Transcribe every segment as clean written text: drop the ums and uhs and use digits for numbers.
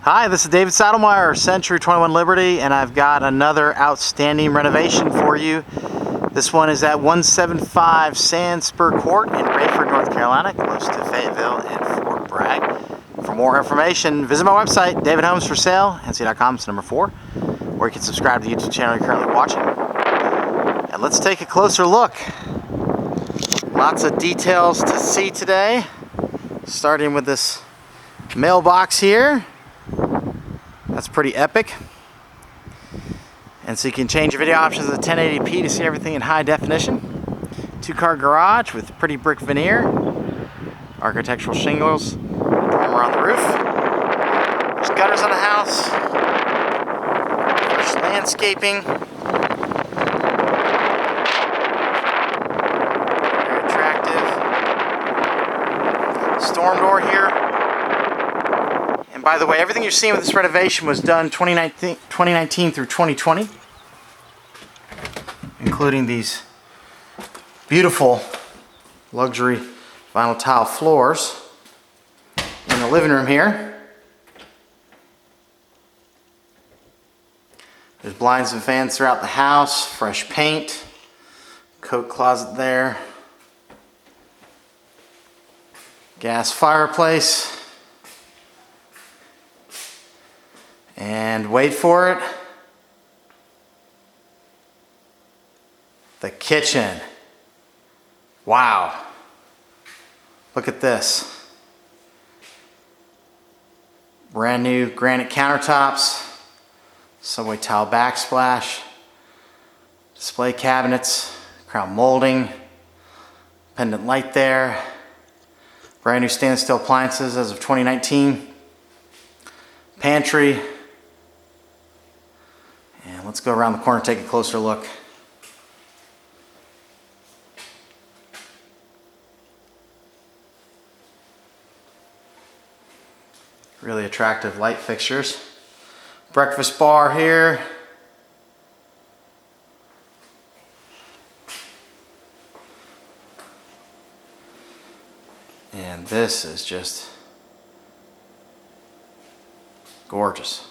Hi, this is David Saddlemeyer, Century 21 Liberty, and I've got another outstanding renovation for you. This one is at 175 Sandspur Court in Raeford, North Carolina, close to Fayetteville and Fort Bragg. For more information, visit my website, davidhomesforsale.nc.com, it's number 4, or you can subscribe to the YouTube channel you're currently watching. And let's take a closer look. Lots of details to see today, starting with this mailbox here. That's pretty epic. And so you can change your video options to 1080p to see everything in high definition. 2-car garage with pretty brick veneer, architectural shingles, dormer on the roof. There's gutters on the house, fresh landscaping. Very attractive. Storm door here. And by the way, everything you're seeing with this renovation was done 2019 through 2020, including these beautiful luxury vinyl tile floors in the living room here. There's blinds and fans throughout the house, fresh paint, coat closet there, gas fireplace. And wait for it, the kitchen. Wow, look at this. Brand new granite countertops, subway tile backsplash, display cabinets, crown molding, pendant light there, brand new stainless steel appliances as of 2019, pantry. And let's go around the corner and take a closer look. Really attractive light fixtures. Breakfast bar here. And this is just gorgeous.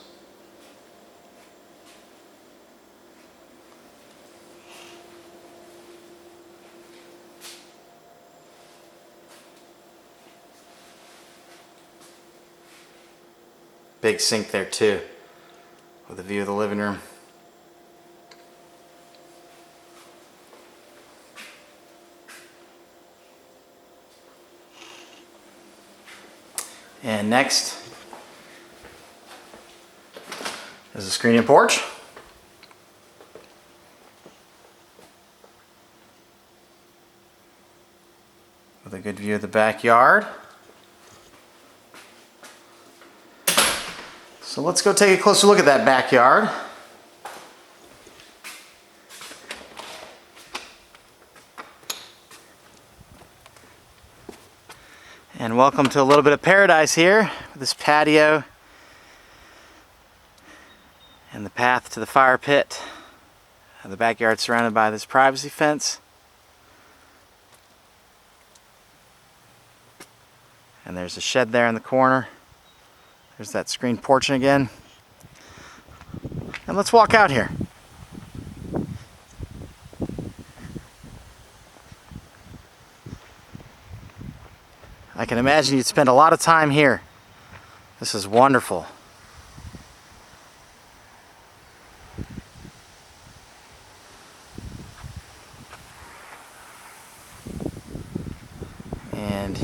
Big sink there too, with a view of the living room. And next is a screen-in porch. With a good view of the backyard. So let's go take a closer look at that backyard. And welcome to a little bit of paradise here with this patio and the path to the fire pit. And the backyard surrounded by this privacy fence. And there's a shed there in the corner. There's that screen porch again. And let's walk out here. I can imagine you'd spend a lot of time here. This is wonderful. And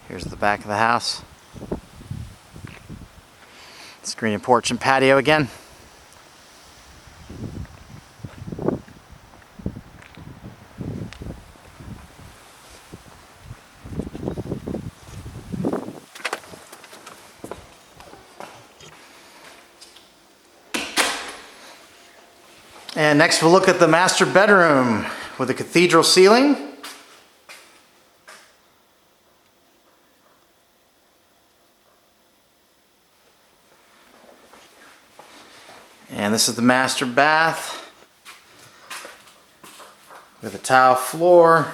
here's the back of the house. Screen and porch and patio again. And next we'll look at the master bedroom with a cathedral ceiling. And this is the master bath with a tile floor.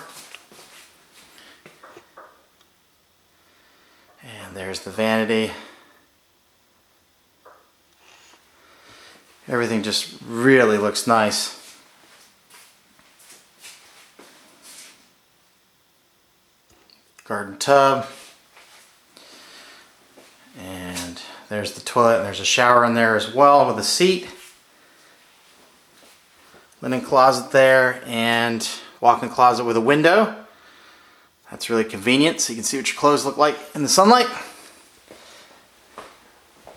And there's the vanity Everything just really looks nice. Garden tub. And there's the toilet, and there's a shower in there as well with a seat. Linen closet there, and walk-in closet with a window. That's really convenient, so you can see what your clothes look like in the sunlight.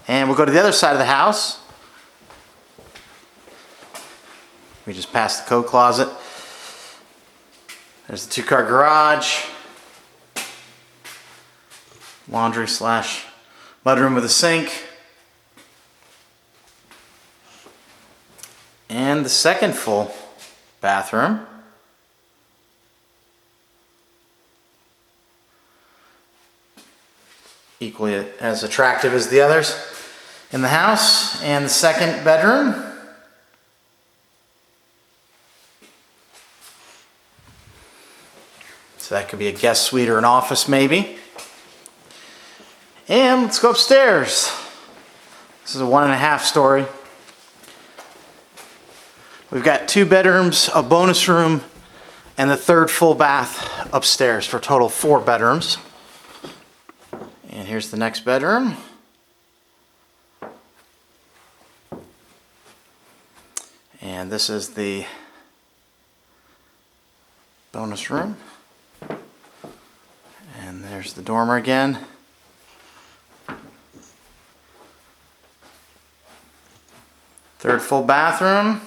And we'll go to the other side of the house. We just passed the coat closet. There's the two-car garage. Laundry slash mudroom with a sink. And the second full bathroom. Equally as attractive as the others in the house. And the second bedroom. So that could be a guest suite or an office maybe. And let's go upstairs. This is a 1.5 story. We've got 2 bedrooms, a bonus room, and the third full bath upstairs for a total of 4 bedrooms. And here's the next bedroom. And this is the bonus room. And there's the dormer again. Third full bathroom.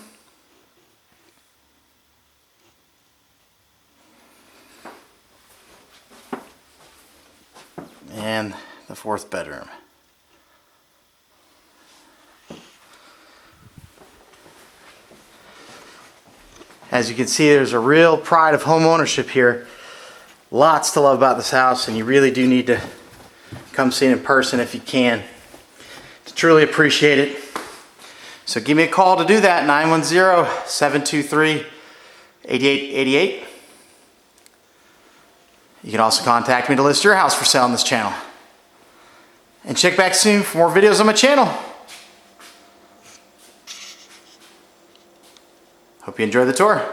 And the 4th bedroom. As you can see, there's a real pride of home ownership here. Lots to love about this house, and you really do need to come see it in person if you can to truly appreciate it. So give me a call to do that, 910-723-8888. You can also contact me to list your house for sale on this channel. And check back soon for more videos on my channel. Hope you enjoyed the tour.